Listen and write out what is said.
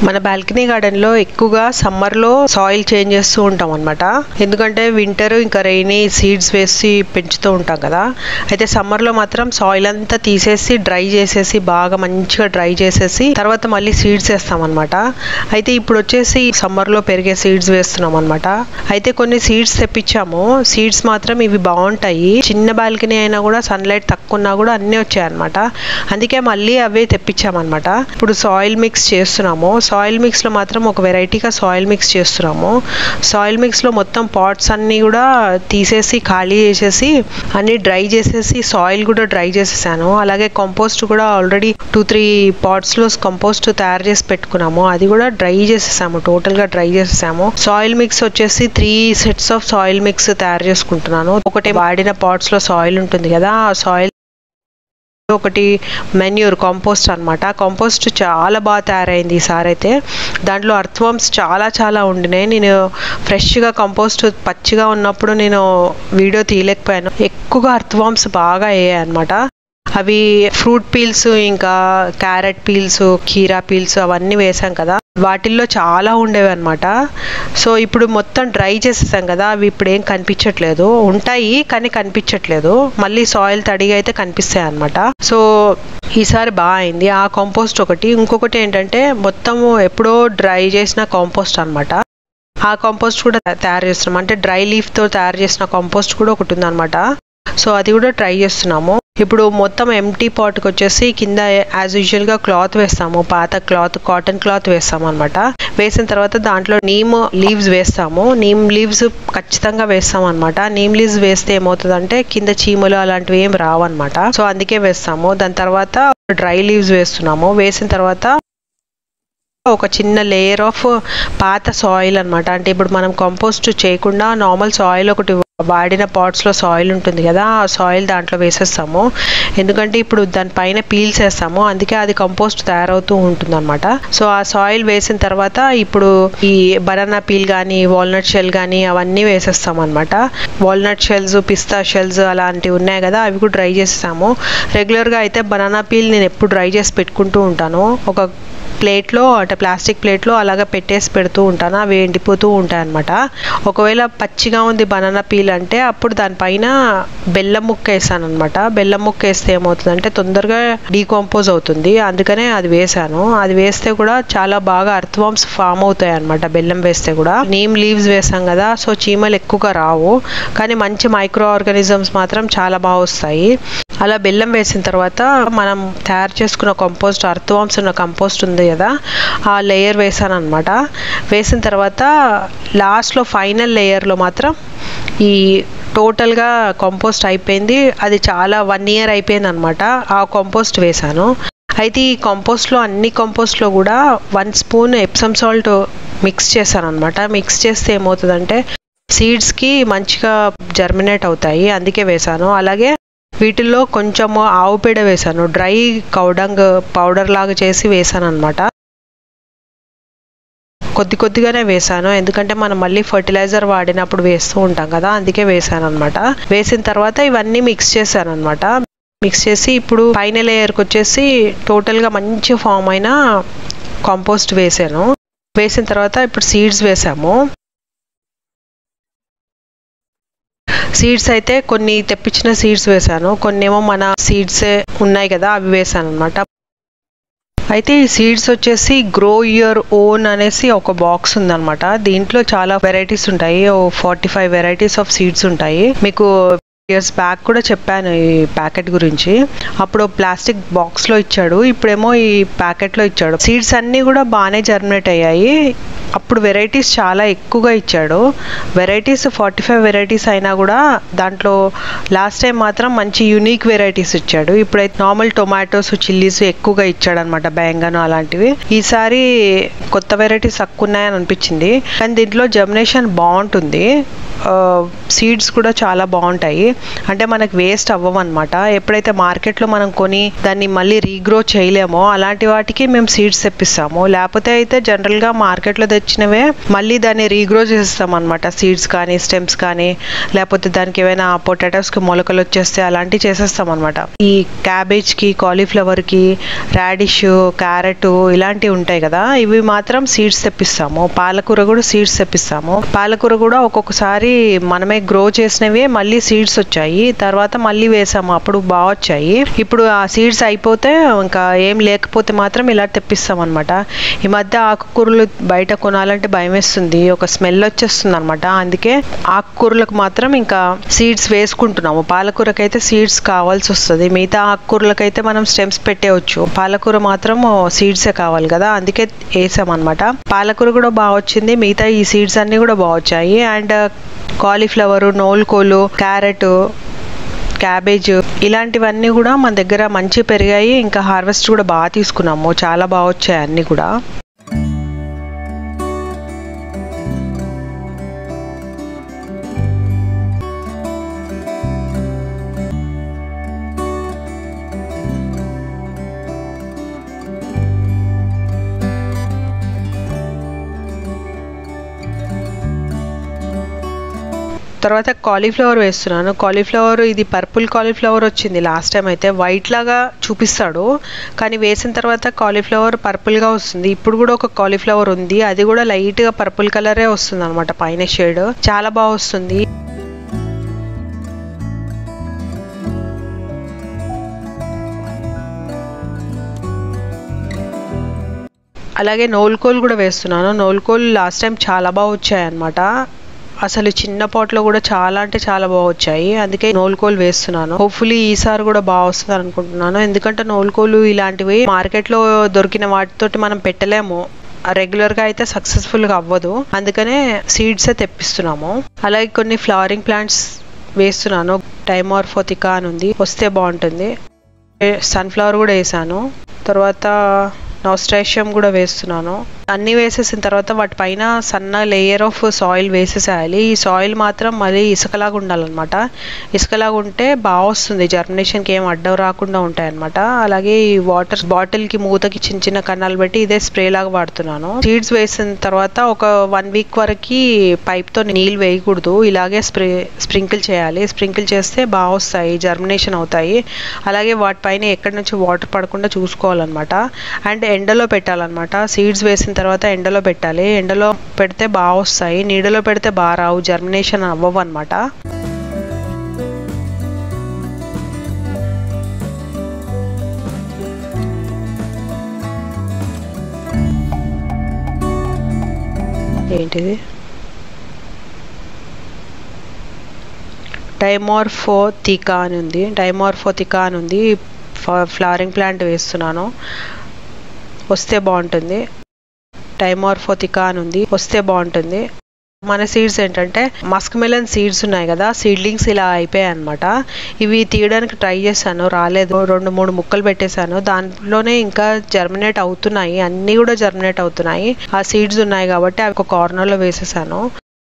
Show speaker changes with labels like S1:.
S1: మన balcony garden లో ఎక్కువగా సమ్మర్ లో సాయిల్ చేంజ్ చేస్తూ ఉంటాం అన్నమాట. ఎందుకంటే వింటర్ ఇంకా రెయినీ సీడ్స్ వేసి పెంచుతూ ఉంటాం కదా. అయితే సమ్మర్ లో మాత్రం సాయిల్ అంతా తీసేసి డ్రై చేసేసి బాగా మంచిగా డ్రై చేసేసి తర్వాత మళ్ళీ సీడ్స్ వేస్తాం అన్నమాట. అయితే ఇప్పుడు వచ్చేసి సమ్మర్ లో పెరిగే సీడ్స్ వేస్తున్నాం అన్నమాట. అయితే కొన్ని సీడ్స్ తెప్పించాము. సీడ్స్ మాత్రం ఇవి బాగుంటాయి. చిన్న బాల్కనీ అయినా కూడా సన్లైట్ తక్కువ ఉన్నా కూడా అన్నీ వచ్చాయి అన్నమాట. అందుకే మళ్ళీ అవే తెప్పించామన్నమాట. ఇప్పుడు సాయిల్ మిక్స్ చేస్తున్నాము. సాయిల్ మిక్స్ లో మాత్రం ఒక వెరైటీగా సాయిల్ మిక్స్ చేస్తున్నాము. సాయిల్ మిక్స్ లో మొత్తం పాట్స్ అన్ని కూడా తీసేసి ఖాళీ చేసేసి అన్ని డ్రై చేసేసి సాయిల్ కూడా డ్రై చేసేసాను. అలాగే కంపోస్ట్ కూడా ఆల్రెడీ 2-3 పాట్స్ లో కంపోస్ట్ తయారు చేసి పెట్టుకున్నాము. అది కూడా డ్రై చేసేసాము. టోటల్ గా డ్రై చేసేసాము. సాయిల్ మిక్స్ వచ్చేసి 3 సెట్స్ ఆఫ్ సాయిల్ మిక్స్ తయారు చేసుకుంటున్నాను. ఒకటి వాడిన పాట్స్ లో సాయిల్ ఉంటుంది కదా, ఆ సాయిల్ ఒకటి మెన్యూర్ కాంపోస్ట్ అనమాట. కాంపోస్ట్ చాలా బాగా తయారైంది ఈసారి. అయితే దాంట్లో అర్త్వామ్స్ చాలా ఉండినాయి. నేను ఫ్రెష్గా కంపోస్ట్ పచ్చిగా ఉన్నప్పుడు నేను వీడియో తీయలేకపోయాను. ఎక్కువగా అర్త్వామ్స్ బాగా అయ్యాయి అనమాట. అవి ఫ్రూట్ పీల్స్, ఇంకా క్యారెట్ పీల్స్, కీరా పీల్స్ అవన్నీ వేసాం కదా, వాటిల్లో చాలా ఉండేవి అనమాట. సో ఇప్పుడు మొత్తం డ్రై చేసేసాం కదా, అవి ఇప్పుడు ఏం కనిపించట్లేదు. ఉంటాయి కానీ కనిపించట్లేదు. మళ్ళీ సాయిల్ తడిగా అయితే కనిపిస్తాయి అనమాట. సో ఈసారి బాగా అయింది. ఆ కాంపోస్ట్ ఒకటి. ఇంకొకటి ఏంటంటే మొత్తము ఎప్పుడో డ్రై చేసిన కాంపోస్ట్ అనమాట. ఆ కాంపోస్ట్ కూడా తయారు చేస్తున్నాం. అంటే డ్రై లీఫ్ తో తయారు చేసిన కాంపోస్ట్ కూడా ఒకటి ఉందన్నమాట. సో అది కూడా ట్రై చేస్తున్నాము. ఇప్పుడు మొత్తం ఎంటీ పాట్కి వచ్చేసి కింద యాజ్ యూజువల్ గా క్లాత్ వేస్తాము. పాత క్లాత్, కాటన్ క్లాత్ వేస్తాము అనమాట. వేసిన తర్వాత దాంట్లో నీమ్ లీవ్స్ వేస్తాము. నీమ్ లీవ్స్ ఖచ్చితంగా వేస్తాం అనమాట. నీమ్ లీవ్స్ వేస్తే ఏమవుతుందంటే కింద చీమలు అలాంటివి ఏం రావన్నమాట. సో అందుకే వేస్తాము. దాని తర్వాత డ్రై లీవ్స్ వేస్తున్నాము. వేసిన తర్వాత ఒక చిన్న లేయర్ ఆఫ్ పాత సాయిల్ అనమాట. అంటే ఇప్పుడు మనం కంపోస్ట్ చేయకుండా నార్మల్ సాయిల్ ఒకటి వాడిన పాట్స్ లో సాయిల్ ఉంటుంది కదా, ఆ సాయిల్ దాంట్లో వేసేస్తాము. ఎందుకంటే ఇప్పుడు దానిపైన పీల్స్ వేస్తాము, అందుకే అది కంపోస్ట్ తయారవుతూ ఉంటుంది అనమాట. సో ఆ సాయిల్ వేసిన తర్వాత ఇప్పుడు ఈ బనానా పీల్ కానీ, వాల్నట్ షెల్ కానీ అవన్నీ వేసేస్తాం అనమాట. వాల్నట్ షెల్స్, పిస్తా షెల్స్ అలాంటివి ఉన్నాయి కదా, అవి కూడా డ్రై చేస్తాము. రెగ్యులర్ గా అయితే బనానా పీల్ నేను ఎప్పుడు డ్రై చేసి పెట్టుకుంటూ ఉంటాను. ఒక ప్లేట్లో, అంటే ప్లాస్టిక్ ప్లేట్లో అలాగా పెట్టేసి పెడుతూ ఉంటాను. అవి ఎండిపోతూ ఉంటాయి అనమాట. ఒకవేళ పచ్చిగా ఉంది బనానా పీల్ అంటే అప్పుడు దానిపైన బెల్లం ముక్క వేసాను అనమాట. బెల్లం ముక్క వేస్తే ఏమవుతుందంటే తొందరగా డీకంపోజ్ అవుతుంది. అందుకనే అది వేసాను. అది వేస్తే కూడా చాలా బాగా అర్త్వామ్స్ ఫామ్ అవుతాయి అనమాట బెల్లం వేస్తే కూడా. నీమ్ లీవ్స్ వేసాం కదా, సో చీమలు ఎక్కువగా రావు, కానీ మంచి మైక్రో ఆర్గానిజమ్స్ మాత్రం చాలా బాగా వస్తాయి. అలా బెల్లం వేసిన తర్వాత మనం తయారు చేసుకున్న కంపోస్ట్, అర్త్వామ్స్ ఉన్న కంపోస్ట్ ఉంది కదా, ఆ లేయర్ వేసాను అనమాట. వేసిన తర్వాత లాస్ట్లో ఫైనల్ లేయర్లో మాత్రం ఈ టోటల్గా కంపోస్ట్ అయిపోయింది. అది చాలా 1 year అయిపోయింది అనమాట. ఆ కంపోస్ట్ వేసాను. అయితే ఈ కంపోస్ట్లో, అన్ని కంపోస్ట్లో కూడా 1 spoon ఎప్సమ్ సాల్ట్ మిక్స్ చేశాను అనమాట. మిక్స్ చేస్తే ఏమవుతుందంటే సీడ్స్కి మంచిగా జర్మినేట్ అవుతాయి, అందుకే వేసాను. అలాగే వీటిల్లో కొంచెము ఆవు పేడ వేసాను. డ్రై కౌడంగ్ పౌడర్ లాగా చేసి వేసాను అనమాట. కొద్దిగానే వేసాను, ఎందుకంటే మనం మళ్ళీ ఫర్టిలైజర్ వాడినప్పుడు వేస్తూ ఉంటాం కదా, అందుకే వేసాను అనమాట. వేసిన తర్వాత ఇవన్నీ మిక్స్ చేశాను అనమాట. మిక్స్ చేసి ఇప్పుడు ఫైనల్ లేయర్కి వచ్చేసి టోటల్గా మంచి ఫామ్ అయిన కాంపోస్ట్ వేసాను. వేసిన తర్వాత ఇప్పుడు సీడ్స్ వేసాము. సీడ్స్ అయితే కొన్ని తెప్పించిన సీడ్స్ వేసాను, కొన్ని ఏమో మన సీడ్స్ ఉన్నాయి కదా అవి వేసాను అనమాట. అయితే ఈ సీడ్స్ వచ్చేసి గ్రో యువర్ ఓన్ అనేసి ఒక బాక్స్ ఉందన్నమాట. దీంట్లో చాలా వెరైటీస్ ఉంటాయి. 45 వెరైటీస్ ఆఫ్ సీడ్స్ ఉంటాయి. మీకు ఇయర్స్ బ్యాక్ కూడా చెప్పాను ఈ ప్యాకెట్ గురించి. అప్పుడు ప్లాస్టిక్ బాక్స్ లో ఇచ్చాడు, ఇప్పుడేమో ఈ ప్యాకెట్ లో ఇచ్చాడు. సీడ్స్ అన్ని కూడా బాగానే జర్మినేట్ అయ్యాయి. అప్పుడు వెరైటీస్ చాలా ఎక్కువగా ఇచ్చాడు. వెరైటీస్ 45 వెరైటీస్ అయినా కూడా దాంట్లో లాస్ట్ టైం మాత్రం మంచి యూనిక్ వెరైటీస్ ఇచ్చాడు. ఇప్పుడైతే నార్మల్ టొమాటోస్, చిల్లీస్ ఎక్కువగా ఇచ్చాడు అనమాట, బెంగన్ అలాంటివి. ఈసారి కొత్త వెరైటీస్ తక్కువ ఉన్నాయని అనిపించింది, కానీ దీంట్లో జర్మినేషన్ బాగుంటుంది. సీడ్స్ కూడా చాలా బాగుంటాయి. అంటే మనకు వేస్ట్ అవ్వమన్నమాట. ఎప్పుడైతే మార్కెట్లో మనం కొని దాన్ని మళ్ళీ రీగ్రో చేయలేమో అలాంటి వాటికి మేము సీడ్స్ తెప్పిస్తాము. లేకపోతే అయితే జనరల్గా మార్కెట్లో తెచ్చినవే మళ్ళీ దాన్ని రీగ్రో చేస్తాం అనమాట. సీడ్స్ కానీ స్టెమ్స్ కానీ లేకపోతే దానికి ఏమైనా పొటాటోస్కి మొలకలు వచ్చేస్తే అలాంటివి చేసేస్తాం అనమాట. ఈ క్యాబేజ్కి, కాలీఫ్లవర్కి, రాడిష్, క్యారెట్ ఇలాంటివి ఉంటాయి కదా, ఇవి మాత్రం సీడ్స్ తెప్పిస్తాము. పాలకూర కూడా సీడ్స్ తెప్పిస్తాము. పాలకూర కూడా ఒక్కొక్కసారి మనమే గ్రో చేసినవే మళ్ళీ సీడ్స్ వచ్చాయి, తర్వాత మళ్ళీ వేసాము, అప్పుడు బాగా వచ్చాయి. ఇప్పుడు ఆ సీడ్స్ అయిపోతే ఇంకా ఏం లేకపోతే మాత్రం ఇలా తెప్పిస్తాం అనమాట. ఈ మధ్య ఆకుకూరలు బయట కొనాలంటే భయం వేస్తుంది, ఒక స్మెల్ వచ్చేస్తుంది అనమాట. అందుకే ఆకుకూరలకు మాత్రం ఇంకా సీడ్స్ వేసుకుంటున్నాము. పాలకూరకైతే సీడ్స్ కావాల్సి వస్తుంది, మిగతా ఆకుకూరలకైతే మనం స్టెమ్స్ పెట్టేయచ్చు. పాలకూర మాత్రం సీడ్సే కావాలి కదా, అందుకే వేసామన్నమాట. పాలకూర కూడా బాగా వచ్చింది, మిగతా ఈ సీడ్స్ అన్నీ కూడా బాగా వచ్చాయి. అండ్ కాలీఫ్లవరు, నోల్కోలు, క్యారెట్, క్యాబేజ్ ఇలాంటివన్నీ కూడా మన దగ్గర మంచి పెరిగాయి. ఇంకా హార్వెస్ట్ కూడా బాగా తీసుకున్నాము, చాలా బాగా వచ్చాయి అన్నీ కూడా. తర్వాత కాలీఫ్లవర్ వేస్తున్నాను. కాలీఫ్లవర్ ఇది పర్పుల్ కాలీఫ్లవర్ వచ్చింది లాస్ట్ టైం అయితే, వైట్ లాగా చూపిస్తాడు కానీ వేసిన తర్వాత కాలీఫ్లవర్ పర్పుల్గా వస్తుంది. ఇప్పుడు కూడా ఒక కాలీఫ్లవర్ ఉంది, అది కూడా లైట్గా పర్పుల్ కలరే వస్తుంది అనమాట, పైన షేడ్ చాలా బాగా వస్తుంది. అలాగే నోల్కోల్ కూడా వేస్తున్నాను. నోల్కోల్ లాస్ట్ టైం చాలా బాగా వచ్చాయి అనమాట, అసలు చిన్న పాట్లో కూడా చాలా అంటే చాలా బాగా వచ్చాయి. అందుకే నోల్కోల్ వేస్తున్నాను. హోప్ఫుల్లీ ఈసారి కూడా బాగా వస్తుంది అనుకుంటున్నాను. ఎందుకంటే నోల్కోలు ఇలాంటివి మార్కెట్లో దొరికిన వాటితోటి మనం పెట్టలేము, రెగ్యులర్గా అయితే సక్సెస్ఫుల్గా అవ్వదు, అందుకనే సీడ్సే తెప్పిస్తున్నాము. అలాగే కొన్ని ఫ్లవరింగ్ ప్లాంట్స్ వేస్తున్నాను. డైమోర్ఫోథికా అని ఉంది, వస్తే బాగుంటుంది. సన్ఫ్లవర్ కూడా వేసాను. తర్వాత నాస్ట్రేషియం కూడా వేస్తున్నాను. అన్నీ వేసేసిన తర్వాత వాటిపైన సన్న లేయర్ ఆఫ్ సాయిల్ వేసేసేయాలి. ఈ సాయిల్ మాత్రం మళ్ళీ ఇసుకలాగా ఉండాలన్నమాట. ఇసుకలాగా ఉంటే బాగా వస్తుంది, జర్మినేషన్కి ఏం అడ్డం రాకుండా ఉంటాయి అనమాట. అలాగే ఈ వాటర్ బాటిల్కి మూతకి చిన్న చిన్న కన్నాలు పెట్టి ఇదే స్ప్రే లాగా వాడుతున్నాను. సీడ్స్ వేసిన తర్వాత ఒక 1 వీక్ వరకు పైప్తో నీళ్ళు వేయకూడదు, ఇలాగే స్ప్రింకిల్ చేయాలి. స్ప్రింకిల్ చేస్తే బాగా వస్తాయి, జర్మినేషన్ అవుతాయి. అలాగే వాటిపైన ఎక్కడి నుంచి వాటర్ పడకుండా చూసుకోవాలన్నమాట. అండ్ ఎండలో పెట్టాలన్నమాట. సీడ్స్ వేసిన తర్వాత ఎండలో పెట్టాలి, ఎండలో పెడితే బాగా వస్తాయి, నీడలో పెడితే బాగా రావు, జర్మినేషన్ అవ్వవు అనమాట. ఏంటిది డైమోర్ఫోథికా అని ఉంది, డైమోర్ఫోథికా అని ఉంది. ఫ్లవరింగ్ ప్లాంట్ వేస్తున్నాను, వస్తే బాగుంటుంది. డైమోర్ఫోథికా అని ఉంది, వస్తే బాగుంటుంది. మన సీడ్స్ ఏంటంటే మస్క్ మెలన్ సీడ్స్ ఉన్నాయి కదా, సీడ్లింగ్స్ ఇలా అయిపోయాయి అనమాట. ఇవి తీయడానికి ట్రై చేశాను, రాలేదు. 2-3 ముక్కలు పెట్టేశాను, దాంట్లోనే ఇంకా జర్మినేట్ అవుతున్నాయి, అన్నీ కూడా జర్మినేట్ అవుతున్నాయి. ఆ సీడ్స్ ఉన్నాయి కాబట్టి అవి ఒక కార్నర్లో వేసేసాను.